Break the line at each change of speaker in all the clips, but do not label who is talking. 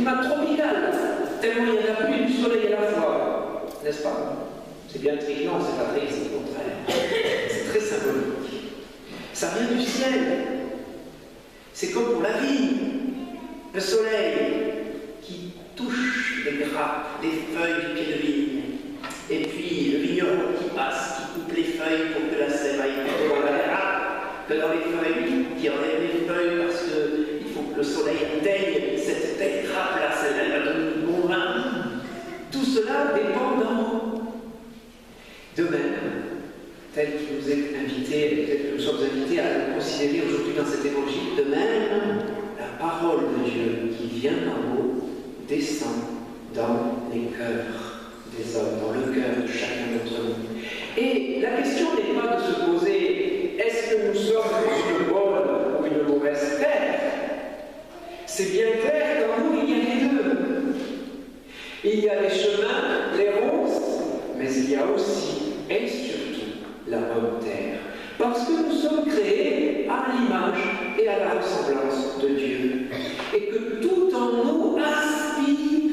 climat tropical, tellement il y a la pluie et du soleil à la fois. N'est-ce pas? C'est bien triste, non, c'est pas triste, au contraire. C'est très symbolique. Ça vient du ciel. C'est comme pour la vie. Le soleil qui touche les grappes, les feuilles du pied de vigne. Et puis le vigneron qui passe, qui coupe les feuilles pour que la sève aille plutôt dans la grappe que dans les feuilles, qui enlève les feuilles parce qu'il faut que le soleil atteigne cette telle grappe-là, celle-là va donner du bon vin. Tout cela dépend d'en haut. De même, tel qu'il nous est invité, tel que nous sommes invités à le considérer aujourd'hui dans cet évangile, de même, la parole de Dieu qui vient d'en haut descend dans les cœurs des hommes, dans le cœur de chacun d'entre nous. Et la question n'est pas de se poser est-ce que nous sommes une bonne ou une mauvaise terre? C'est bien clair qu'en nous il y a les deux. Il y a les chemins, les ronces, mais il y a aussi et surtout la bonne terre. Parce que nous sommes créés à l'image et à la ressemblance de Dieu. Et que tout en nous aspire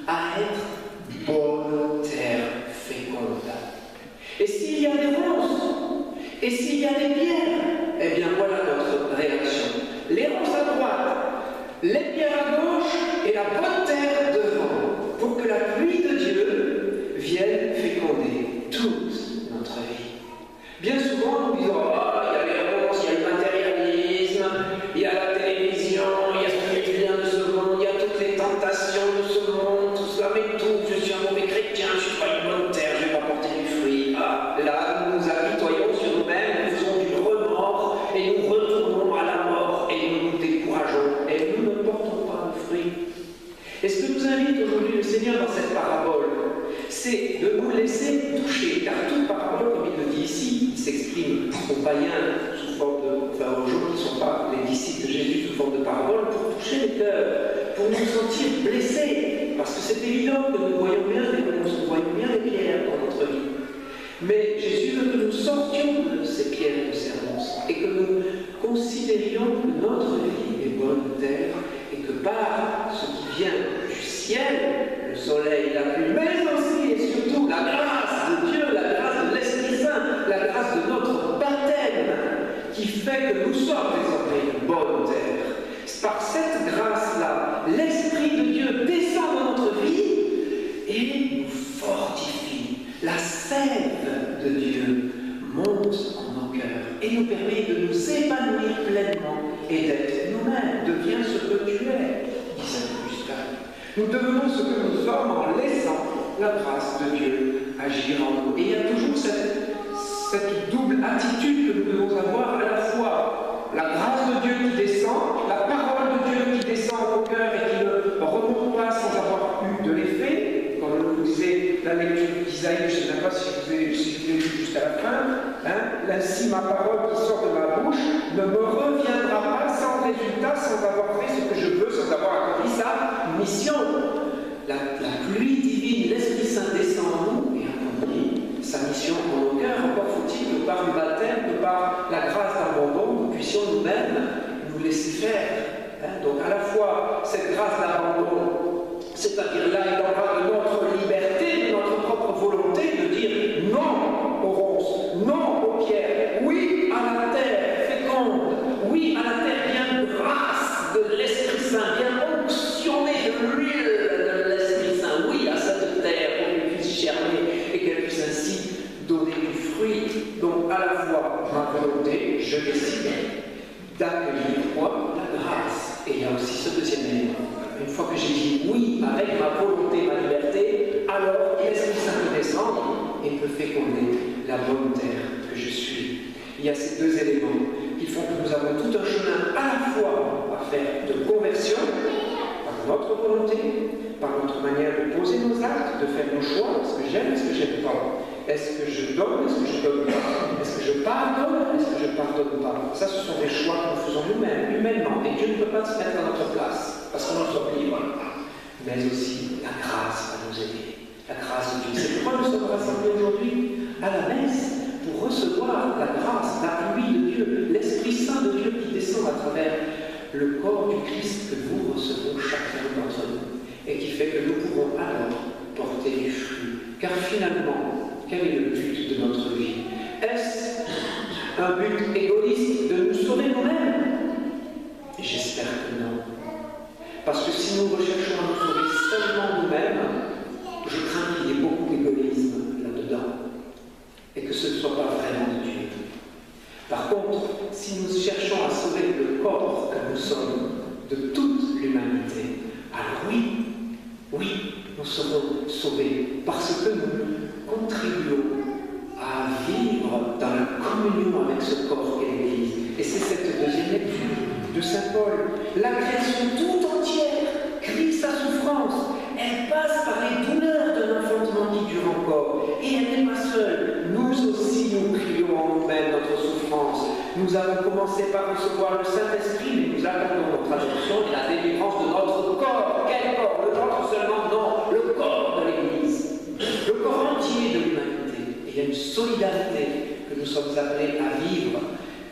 à être bonne terre féconde. Et s'il y a des ronces, et s'il y a des pierres, eh bien voilà notre réaction. Les ronces à droite, les pierres à gauche et la bonne terre devant, pour que la pluie de Dieu vienne féconder toute notre vie. Bien souvent, nous disons il y a les ronces, il y a le matérialisme, il y a la télévision, il y a ce qui vient de ce monde, il y a toutes les tentations de ce monde, tout cela, mais tout, je suis un mauvais chrétien, je ne suis pas une bonne terre, je ne vais pas porter du fruit. Là, nous nous apitoyons sur nous-mêmes, nous faisons du remords et nous retournons à la mort et nous nous décourageons et nous ne portons pas de fruit. Et ce que nous invite aujourd'hui le Seigneur dans cette parabole, c'est de nous laisser toucher, car toute parabole, comme il le dit ici, il s'exprime aux païens sous forme de, aux gens qui ne sont pas les disciples de Jésus sous forme de parabole, pour toucher les cœurs, pour nous sentir blessés, parce que c'est évident que nous voyons bien les ronces, nous voyons bien les pierres dans notre vie. Mais Jésus veut que nous sortions de ces pierres et de ces ronces, et que nous considérions que notre vie est bonne terre, et que par ce qui vient du ciel, le soleil, la pluie, mais aussi et surtout la grâce de Dieu, la grâce de l'Esprit Saint, la grâce de notre baptême, qui fait que nous sommes désormais une bonne terre. Par cette grâce-là, l'Esprit de Dieu descend dans notre vie et nous fortifie. La sève de Dieu monte en nos cœurs et nous permet de nous épanouir pleinement et d'être nous-mêmes. Deviens ce que tu es, dit Saint Augustin. Nous devenons ce que nous sommes en laissant la grâce de Dieu agir en nous. Et il y a toujours cette double attitude que nous devons avoir, à la fois la grâce de Dieu qui descend, la parole de Dieu qui descend au cœur et qui ne remonte pas sans avoir eu de l'effet. Comme vous disiez, la lecture d'Isaïe, je ne sais même pas si vous avez lu juste à la fin, ainsi ma parole qui sort de ma bouche ne me reviendra pas sans résultat, sans avoir fait ce que je veux, sans avoir accompli sa mission. La pluie divine, l'Esprit Saint descend en nous et accomplit sa mission en nos cœurs. Encore faut-il que par le baptême, que par la grâce d'abandon, nous puissions nous-mêmes nous laisser faire. Donc à la fois cette grâce d'abandon, c'est-à-dire là il en va de notre liberté, de notre propre volonté, de dire non aux ronces, non aux pierres, oui à la terre féconde, oui à la terre bien grâce de l'Esprit Saint, bien onctionnée de l'huile de l'Esprit Saint, oui à cette terre pour qu'elle puisse germer et qu'elle puisse ainsi donner du fruit. Donc à la fois ma volonté, je décide d'accueillir quoi? La grâce. Et il y a aussi ce deuxième élément. Une fois que j'ai dit oui avec ma volonté, ma liberté, alors l'Esprit Saint peut descendre et peut féconder la bonne terre que je suis. Il y a ces deux éléments qui font que nous avons tout un chemin à la fois à faire de conversion, par notre volonté, par notre manière de poser nos actes, de faire nos choix, est-ce que j'aime, est-ce que j'aime pas, est-ce que je donne, est-ce que je donne pas, est-ce que je pardonne, est-ce que je pardonne pas. Ça, ce sont des choix que nous faisons nous-mêmes, humainement, et Dieu ne peut pas se mettre à notre place, parce qu'on nous sommes libres. Mais aussi la grâce va nous aider, la grâce de Dieu. C'est pourquoi nous sommes rassemblés aujourd'hui à la messe, pour recevoir la grâce, la pluie de Dieu, l'Esprit Saint de Dieu qui descend à travers le corps du Christ que nous recevons chacun d'entre nous. et qui fait que nous pouvons alors porter du fruit. Car finalement, quel est le but de notre vie? Est-ce un but égoïste de nous sauver nous-mêmes? J'espère que non. Parce que si nous recherchons à nous sauver seulement nous-mêmes, je crains qu'il y ait beaucoup d'égoïsme là-dedans et que ce ne soit pas vraiment de Dieu. Par contre, si nous cherchons à sauver le corps que nous sommes de toute l'humanité, alors oui, nous serons sauvés parce que nous contribuons à vivre dans la communion avec ce corps qu'est l'Église. Et c'est cette deuxième lecture de Saint Paul. La création tout entière crie sa souffrance. Elle passe par les douleurs de l'enfantement qui dure encore. Et elle n'est pas seule. Nous aussi, nous crions en nous-mêmes notre souffrance. Nous avons commencé par recevoir le Saint-Esprit, mais nous attendons notre adoption et la délivrance de notre corps. Quel corps? Le nôtre seulement? Non, le corps de l'Église. Le corps entier de l'humanité. Et il y a une solidarité que nous sommes appelés à vivre.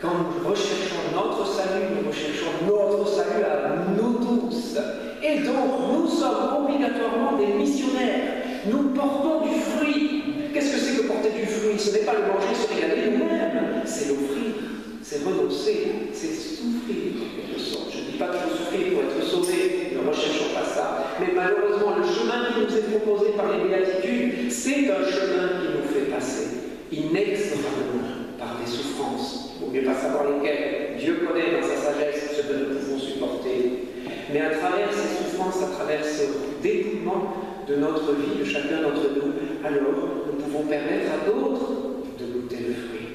Quand nous recherchons notre salut, nous recherchons notre salut à nous tous. Et donc, nous sommes obligatoirement des missionnaires. Nous portons du fruit. Qu'est-ce que c'est que porter du fruit? Ce n'est pas le manger, se régaler nous-mêmes. C'est l'offrir, c'est renoncer, c'est souffrir en quelque sorte. Je ne dis pas qu'il faut souffrir pour être sauvé, ne recherchons pas ça. Mais malheureusement, le chemin qui nous est proposé par les béatitudes, c'est un chemin qui nous fait passer inexorablement par des souffrances. Il ne vaut mieux pas savoir lesquelles. Dieu connaît dans sa sagesse ce que nous pouvons supporter. Mais à travers ces souffrances, à travers ce dépouillement de notre vie, de chacun d'entre nous, alors nous pouvons permettre à d'autres de goûter le fruit.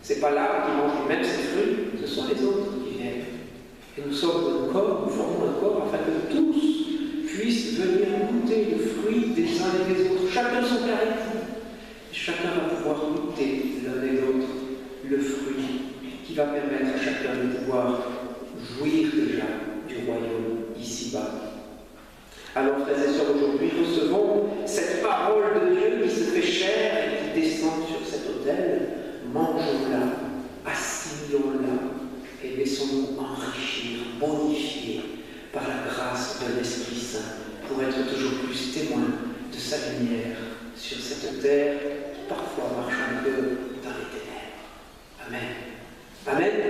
Ce n'est pas l'arbre qui mange lui-même ses fruits, ce sont les autres qui viennent. Et nous sommes un corps, nous formons un corps afin que tous puissent venir goûter le fruit des uns et des autres. Chacun son caractère. Chacun va pouvoir goûter l'un et l'autre le fruit qui va permettre à chacun de pouvoir jouir déjà du royaume ici-bas. Alors, frères et sœurs, aujourd'hui, recevons cette parole de Dieu qui se fait chair et qui descend sur cet autel. Mangeons-la, assimilons-la et laissons-nous enrichir, bonifier par la grâce de l'Esprit Saint pour être toujours plus témoins de sa lumière sur cette terre qui parfois marche un peu dans les ténèbres. Amen. Amen.